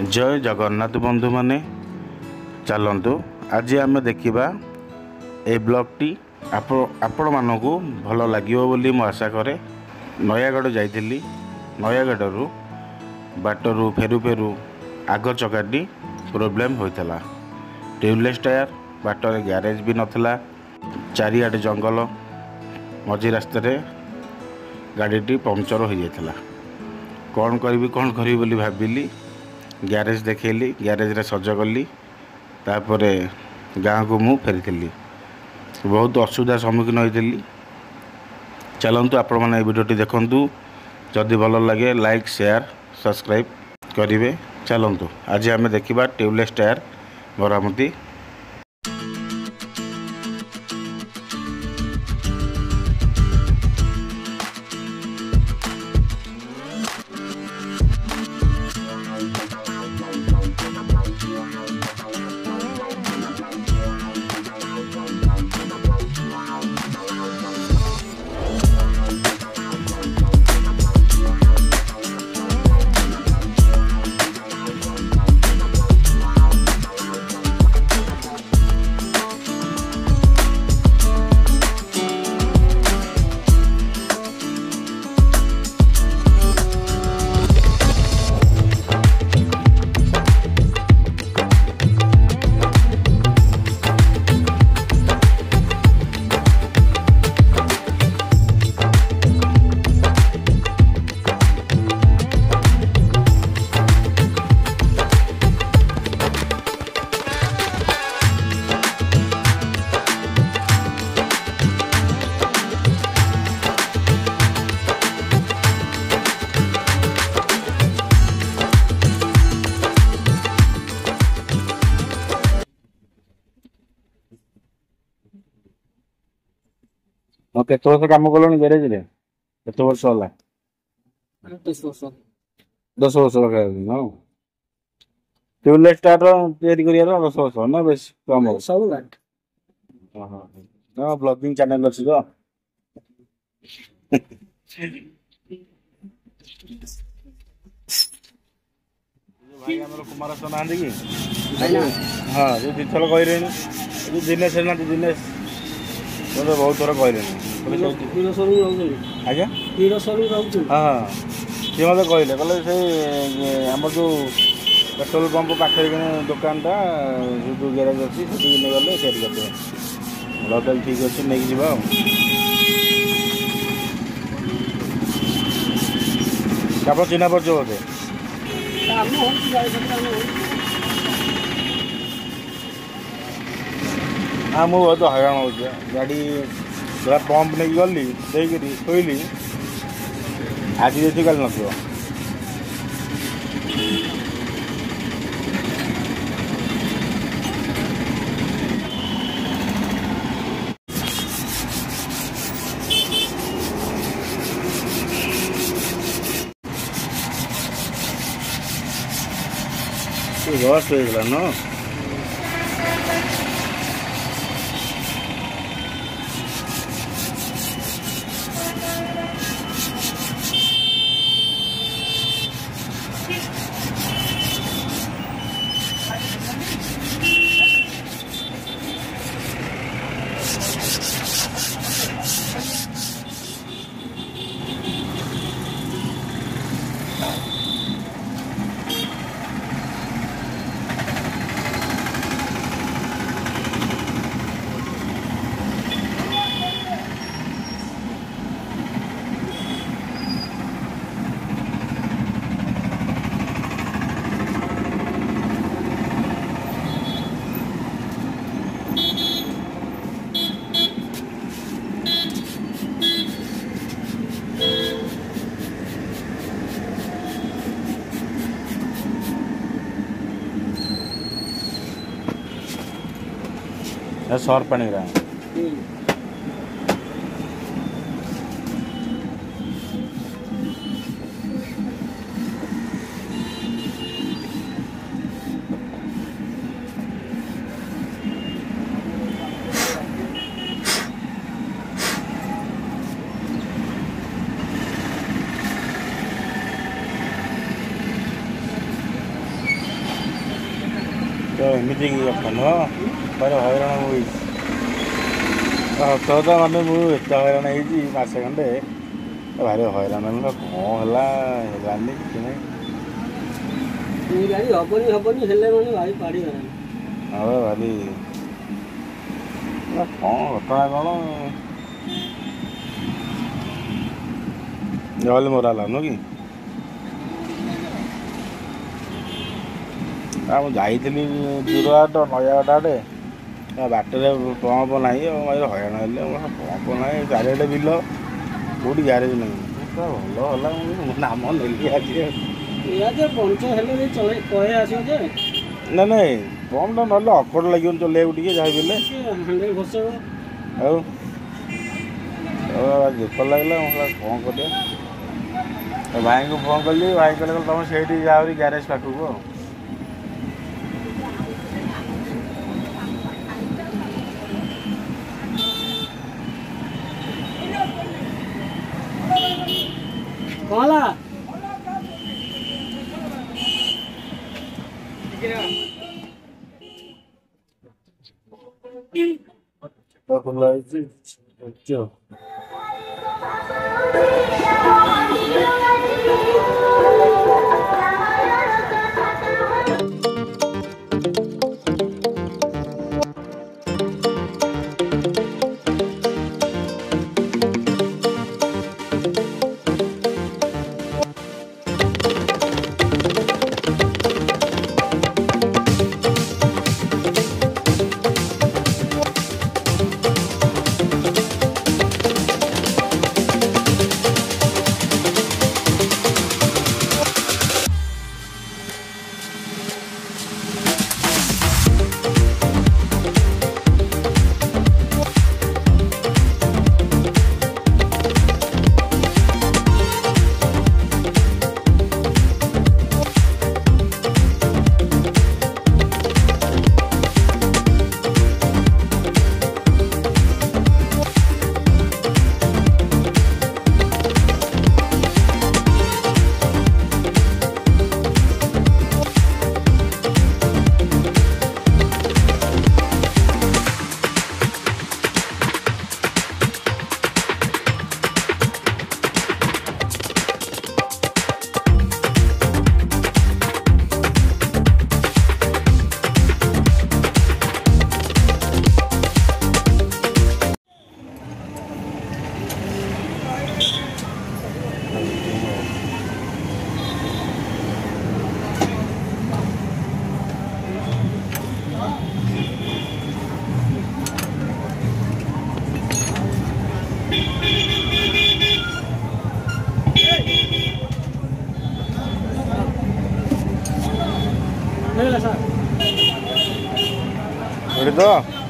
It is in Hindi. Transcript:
जय जगन्नाथ बंधु माने चलतु आज आम देखा ए ब्लॉग टी आपण मानू भल लगे बोली मु आशा करे। नयागढ़ जाइली नयागढ़ बाटरू फेरु फेरु आग चकाटी प्रोब्लेम होता। ट्यूबलेस टायर बाटर ग्यारेज भी नथिला, चारिआडे जंगल मझी रास्त गाड़ीटी पंक्चर हो जाता। कौन करी बोली भाविली, ग्यारेज देखली, ग्यारेज रे सज कली, तापर गाँव को मु फेरी। बहुत असुविधा सम्मुखीन होती। चलतु आपण मैंने भिडियोटी देखु, जदि भल लगे लाइक शेयर सब्सक्राइब करेंगे। चलतु आज आम देखा ट्यूबलेस टायर मरामती। केत वर्ष कम कल ग्यारेज रे केत वर्ष है? 10 वर्ष ट्यूबलेस टायर कर 10 वर्ष ना बेस कम ब्लॉगिंग चैनल अच्छी तो भाई आम कुमार ना कि हाँ जो दिथर कह दिनेश ना दिनेश मुझे बहुत थर कहले आज्ञा हाँ सी मत कहले कहले आम जो पेट्रोल पंप पाखे दुकानटा जो ग्यारेज अच्छी से गले सेट करदे। ठीक अच्छे नहीं जावा आप चिन्ह पड़छ बोधे हाँ मुझे बहुत हैरान हो गाड़ी पूरा पंप नहीं गली देकरी शोली आज देखी कल न रस्ट हो न सौर पानी रहा एमती कथा नुह भाई हईराण हुई सत माने मुझे हईराण होसे खंडे भारी हईराण नुह कौन है कि हबनी हबनी हेले माने भाई पाड़ी हाँ भारी कौन घटना कौन जल मरा नु कि मुझे दूर आट नयागढ़ आड़े बाटर पंप ना हईराण हेले पंप ना चारिड़े बिल कौटी ग्यारेज नहीं भल है नाम नेली आज पंच हेले कहे आसो जे ना नहीं पंपटा ना अकड़ लगे चल जहाँ भी हांडल घोष दुख लगला कौन कर भाई को फोन कली भाई कहले तुम से जाओ ग्यारेज पाखक कहला खुला तो